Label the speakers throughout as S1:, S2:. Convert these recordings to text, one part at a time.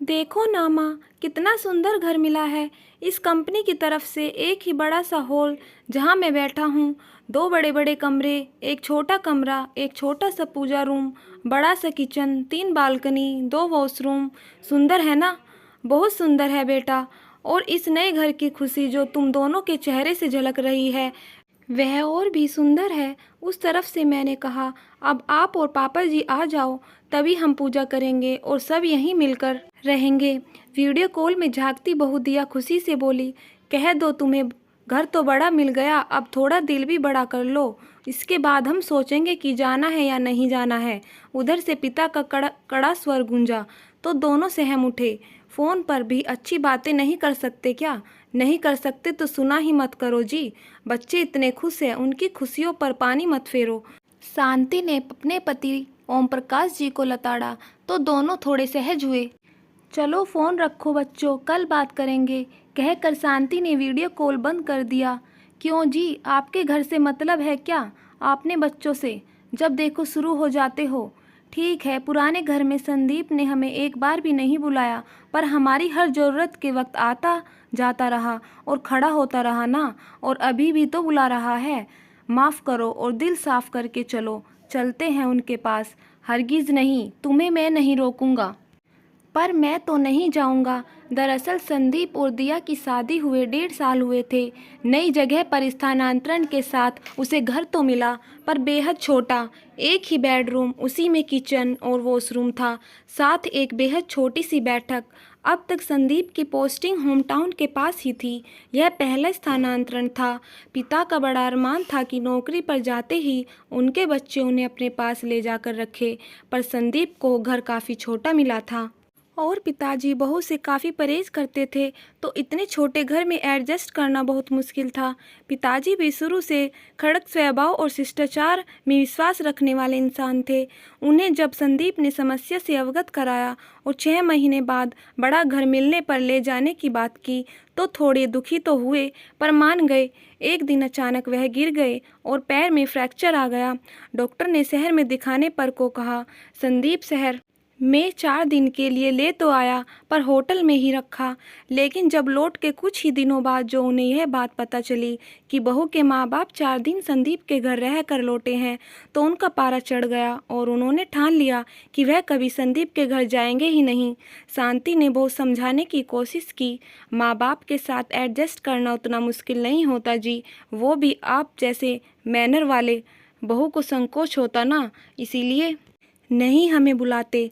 S1: देखो ना माँ, कितना सुंदर घर मिला है। इस कंपनी की तरफ से एक ही बड़ा सा हॉल जहाँ मैं बैठा हूँ, दो बड़े बड़े कमरे, एक छोटा कमरा, एक छोटा सा पूजा रूम, बड़ा सा किचन, तीन बालकनी, दो वॉशरूम। सुंदर है ना? बहुत सुंदर है बेटा। और इस नए घर की खुशी जो तुम दोनों के चेहरे से झलक रही है, वह और भी सुंदर है। उस तरफ से मैंने कहा, अब आप और पापा जी आ जाओ, तभी हम पूजा करेंगे और सब यहीं मिलकर रहेंगे। वीडियो कॉल में झांकती बहू दिया खुशी से बोली, कह दो तुम्हें, घर तो बड़ा मिल गया, अब थोड़ा दिल भी बड़ा कर लो। इसके बाद हम सोचेंगे कि जाना है या नहीं जाना है। उधर से पिता का कड़ा कड़ा स्वर गूंजा तो दोनों सहम उठे। फ़ोन पर भी अच्छी बातें नहीं कर सकते क्या? नहीं कर सकते तो सुना ही मत करो जी। बच्चे इतने खुश हैं, उनकी खुशियों पर पानी मत फेरो। शांति ने अपने पति ओम प्रकाश जी को लताड़ा तो दोनों थोड़े सहज हुए। चलो फ़ोन रखो बच्चों, कल बात करेंगे, कहकर शांति ने वीडियो कॉल बंद कर दिया। क्यों जी, आपके घर से मतलब है क्या? आपने बच्चों से जब देखो शुरू हो जाते हो। ठीक है, पुराने घर में संदीप ने हमें एक बार भी नहीं बुलाया, पर हमारी हर ज़रूरत के वक्त आता जाता रहा और खड़ा होता रहा ना, और अभी भी तो बुला रहा है। माफ़ करो और दिल साफ करके चलो, चलते हैं उनके पास। हरगिज़ नहीं, तुम्हें मैं नहीं रोकूंगा। पर मैं तो नहीं जाऊंगा। दरअसल संदीप और दिया की शादी हुए 1.5 साल हुए थे। नई जगह पर स्थानांतरण के साथ उसे घर तो मिला, पर बेहद छोटा। एक ही बेडरूम, उसी में किचन और वॉशरूम था, साथ एक बेहद छोटी सी बैठक। अब तक संदीप की पोस्टिंग होम टाउन के पास ही थी। यह पहला स्थानांतरण था। पिता का बड़ा अरमान था कि नौकरी पर जाते ही उनके बच्चे उन्हें अपने पास ले जाकर रखे, पर संदीप को घर काफ़ी छोटा मिला था और पिताजी बहू से काफ़ी परहेज करते थे, तो इतने छोटे घर में एडजस्ट करना बहुत मुश्किल था। पिताजी भी शुरू से खड़क स्वभाव और शिष्टाचार में विश्वास रखने वाले इंसान थे। उन्हें जब संदीप ने समस्या से अवगत कराया और 6 महीने बाद बड़ा घर मिलने पर ले जाने की बात की, तो थोड़े दुखी तो हुए, पर मान गए। एक दिन अचानक वह गिर गए और पैर में फ्रैक्चर आ गया। डॉक्टर ने शहर में दिखाने पर को कहा। संदीप शहर मैं 4 दिन के लिए ले तो आया, पर होटल में ही रखा। लेकिन जब लौट के कुछ ही दिनों बाद जो उन्हें यह बात पता चली कि बहू के माँ बाप 4 दिन संदीप के घर रह कर लौटे हैं, तो उनका पारा चढ़ गया और उन्होंने ठान लिया कि वह कभी संदीप के घर जाएंगे ही नहीं। शांति ने बहुत समझाने की कोशिश की। माँ बाप के साथ एडजस्ट करना उतना मुश्किल नहीं होता जी, वो भी आप जैसे मैनर वाले। बहू को संकोच होता ना, इसीलिए नहीं हमें बुलाते।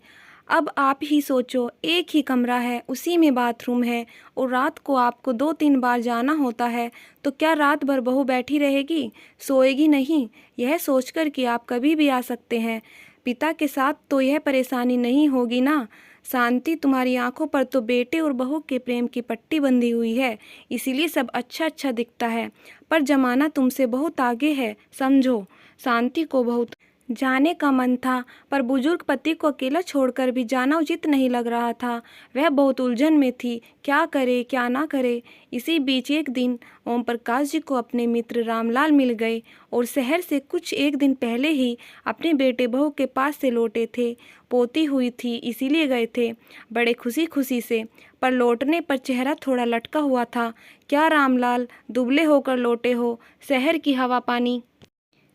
S1: अब आप ही सोचो, एक ही कमरा है, उसी में बाथरूम है, और रात को आपको 2-3 बार जाना होता है, तो क्या रात भर बहू बैठी रहेगी, सोएगी नहीं? यह सोचकर कि आप कभी भी आ सकते हैं, पिता के साथ तो यह परेशानी नहीं होगी ना। शांति, तुम्हारी आंखों पर तो बेटे और बहू के प्रेम की पट्टी बंधी हुई है, इसीलिए सब अच्छा अच्छा दिखता है, पर जमाना तुमसे बहुत आगे है, समझो। शांति को बहुत जाने का मन था, पर बुजुर्ग पति को अकेला छोड़कर भी जाना उचित नहीं लग रहा था। वह बहुत उलझन में थी, क्या करे क्या ना करे। इसी बीच एक दिन ओम प्रकाश जी को अपने मित्र रामलाल मिल गए और शहर से कुछ एक दिन पहले ही अपने बेटे बहू के पास से लौटे थे। पोती हुई थी इसीलिए गए थे, बड़े खुशी खुशी से, पर लौटने पर चेहरा थोड़ा लटका हुआ था। क्या रामलाल, दुबले होकर लौटे हो? शहर की हवा पानी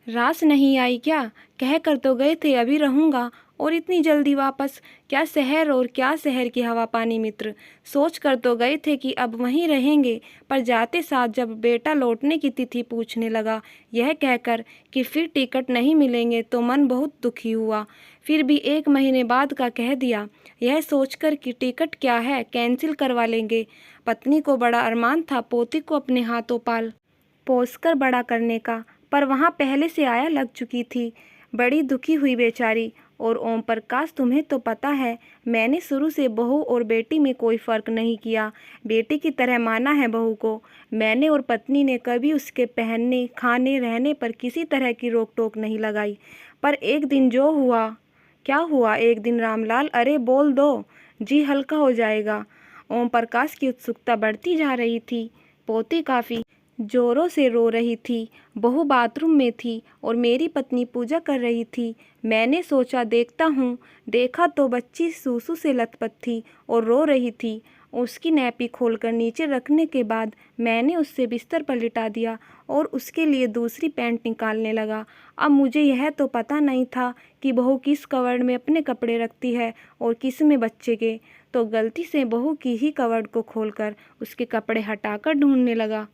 S1: रास नहीं आई क्या? कह कर तो गए थे अभी रहूँगा, और इतनी जल्दी वापस? क्या शहर और क्या शहर की हवा पानी मित्र, सोच कर तो गए थे कि अब वहीं रहेंगे, पर जाते साथ जब बेटा लौटने की तिथि पूछने लगा, यह कहकर कि फिर टिकट नहीं मिलेंगे, तो मन बहुत दुखी हुआ। फिर भी 1 महीने बाद का कह दिया, यह सोचकर कि टिकट क्या है, कैंसिल करवा लेंगे। पत्नी को बड़ा अरमान था पोती को अपने हाथों पाल पोस कर बड़ा करने का, पर वहाँ पहले से आया लग चुकी थी। बड़ी दुखी हुई बेचारी। और ओम प्रकाश, तुम्हें तो पता है, मैंने शुरू से बहू और बेटी में कोई फ़र्क नहीं किया, बेटी की तरह माना है बहू को। मैंने और पत्नी ने कभी उसके पहनने, खाने, रहने पर किसी तरह की रोक टोक नहीं लगाई। पर एक दिन जो हुआ। क्या हुआ एक दिन रामलाल? अरे बोल दो जी, हल्का हो जाएगा। ओम प्रकाश की उत्सुकता बढ़ती जा रही थी। पोती काफ़ी जोरों से रो रही थी। बहू बाथरूम में थी और मेरी पत्नी पूजा कर रही थी। मैंने सोचा देखता हूँ। देखा तो बच्ची सूसू से लथपथ थी और रो रही थी। उसकी नैपी खोलकर नीचे रखने के बाद मैंने उससे बिस्तर पर लिटा दिया और उसके लिए दूसरी पैंट निकालने लगा। अब मुझे यह तो पता नहीं था कि बहू किस कवर्ड में अपने कपड़े रखती है और किस में बच्चे के, तो गलती से बहू की ही कवर्ड को खोलकर उसके कपड़े हटाकर ढूंढने लगा।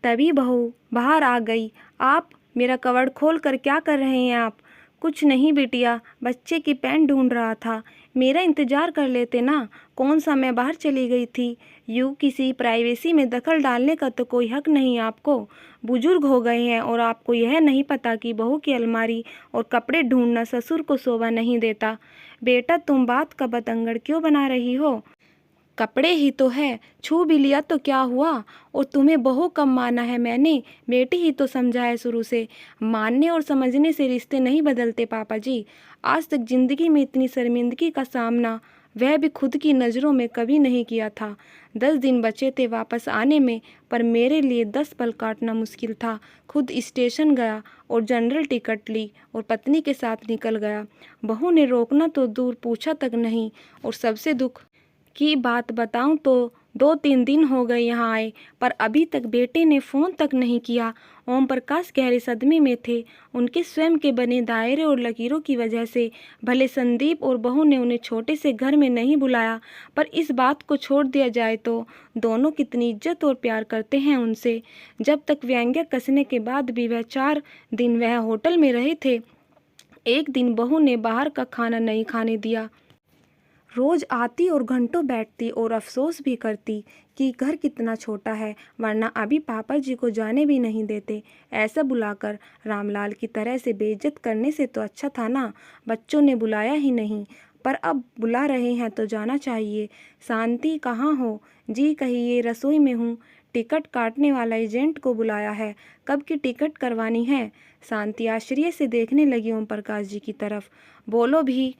S1: तभी बहू बाहर आ गई। आप मेरा कवर्ड खोल कर क्या कर रहे हैं आप? कुछ नहीं बिटिया, बच्चे की पैंट ढूंढ रहा था। मेरा इंतज़ार कर लेते ना। कौन सा मैं बाहर चली गई थी? यूँ किसी प्राइवेसी में दखल डालने का तो कोई हक नहीं आपको। बुजुर्ग हो गए हैं और आपको यह नहीं पता कि बहू की अलमारी और कपड़े ढूंढना ससुर को शोभा नहीं देता। बेटा तुम बात का बतंगड़ क्यों बना रही हो? कपड़े ही तो है, छू भी लिया तो क्या हुआ? और तुम्हें बहू कब माना है मैंने? बेटी ही तो समझा है शुरू से। मानने और समझने से रिश्ते नहीं बदलते पापा जी। आज तक जिंदगी में इतनी शर्मिंदगी का सामना, वह भी खुद की नज़रों में, कभी नहीं किया था। 10 दिन बचे थे वापस आने में, पर मेरे लिए 10 पल काटना मुश्किल था। खुद स्टेशन गया और जनरल टिकट ली और पत्नी के साथ निकल गया। बहू ने रोकना तो दूर, पूछा तक नहीं। और सबसे दुख की बात बताऊं तो 2-3 दिन हो गए यहाँ आए, पर अभी तक बेटे ने फ़ोन तक नहीं किया। ओम प्रकाश गहरे सदमे में थे। उनके स्वयं के बने दायरे और लकीरों की वजह से। भले संदीप और बहू ने उन्हें छोटे से घर में नहीं बुलाया, पर इस बात को छोड़ दिया जाए तो दोनों कितनी इज्जत और प्यार करते हैं उनसे। जब तक व्यंग्य कसने के बाद भी वह 4 दिन वह होटल में रहे थे। एक दिन बहू ने बाहर का खाना नहीं खाने दिया। रोज आती और घंटों बैठती और अफसोस भी करती कि घर कितना छोटा है, वरना अभी पापा जी को जाने भी नहीं देते। ऐसा बुलाकर रामलाल की तरह से बेइज्जत करने से तो अच्छा था ना, बच्चों ने बुलाया ही नहीं। पर अब बुला रहे हैं तो जाना चाहिए। शांति कहाँ हो? जी कहिए, रसोई में हूँ। टिकट काटने वाला एजेंट को बुलाया है। कब की टिकट करवानी है? शांति आश्चर्य से देखने लगी ओम प्रकाश जी की तरफ। बोलो भी।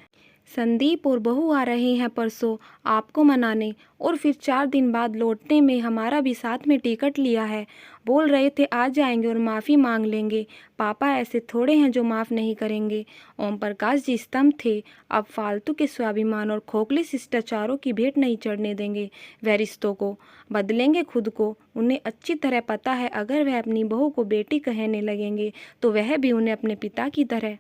S1: संदीप और बहू आ रहे हैं परसों आपको मनाने, और फिर 4 दिन बाद लौटने में हमारा भी साथ में टिकट लिया है। बोल रहे थे आ जाएंगे और माफ़ी मांग लेंगे। पापा ऐसे थोड़े हैं जो माफ़ नहीं करेंगे। ओम प्रकाश जी स्तंभ थे। अब फालतू के स्वाभिमान और खोखले शिष्टाचारों की भेंट नहीं चढ़ने देंगे। वह रिश्तों को बदलेंगे खुद को। उन्हें अच्छी तरह पता है अगर वह अपनी बहू को बेटी कहने लगेंगे तो वह भी उन्हें अपने पिता की तरह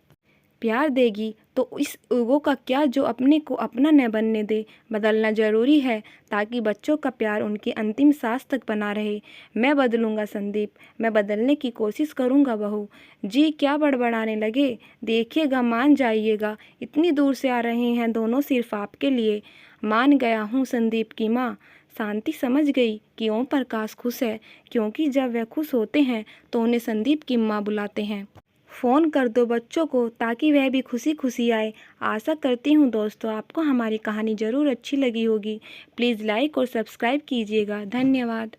S1: प्यार देगी। तो इस ईगो का क्या जो अपने को अपना न बनने दे? बदलना जरूरी है ताकि बच्चों का प्यार उनकी अंतिम सांस तक बना रहे। मैं बदलूंगा संदीप, मैं बदलने की कोशिश करूंगा बहू जी। क्या बड़बड़ाने लगे? देखिएगा, मान जाइएगा। इतनी दूर से आ रहे हैं दोनों सिर्फ आपके लिए। मान गया हूँ संदीप की माँ। शांति समझ गई कि ओम प्रकाश खुश है, क्योंकि जब वह खुश होते हैं तो उन्हें संदीप की माँ बुलाते हैं। फ़ोन कर दो बच्चों को ताकि वह भी खुशी खुशी आए। आशा करती हूँ दोस्तों आपको हमारी कहानी ज़रूर अच्छी लगी होगी। प्लीज़ लाइक और सब्सक्राइब कीजिएगा। धन्यवाद।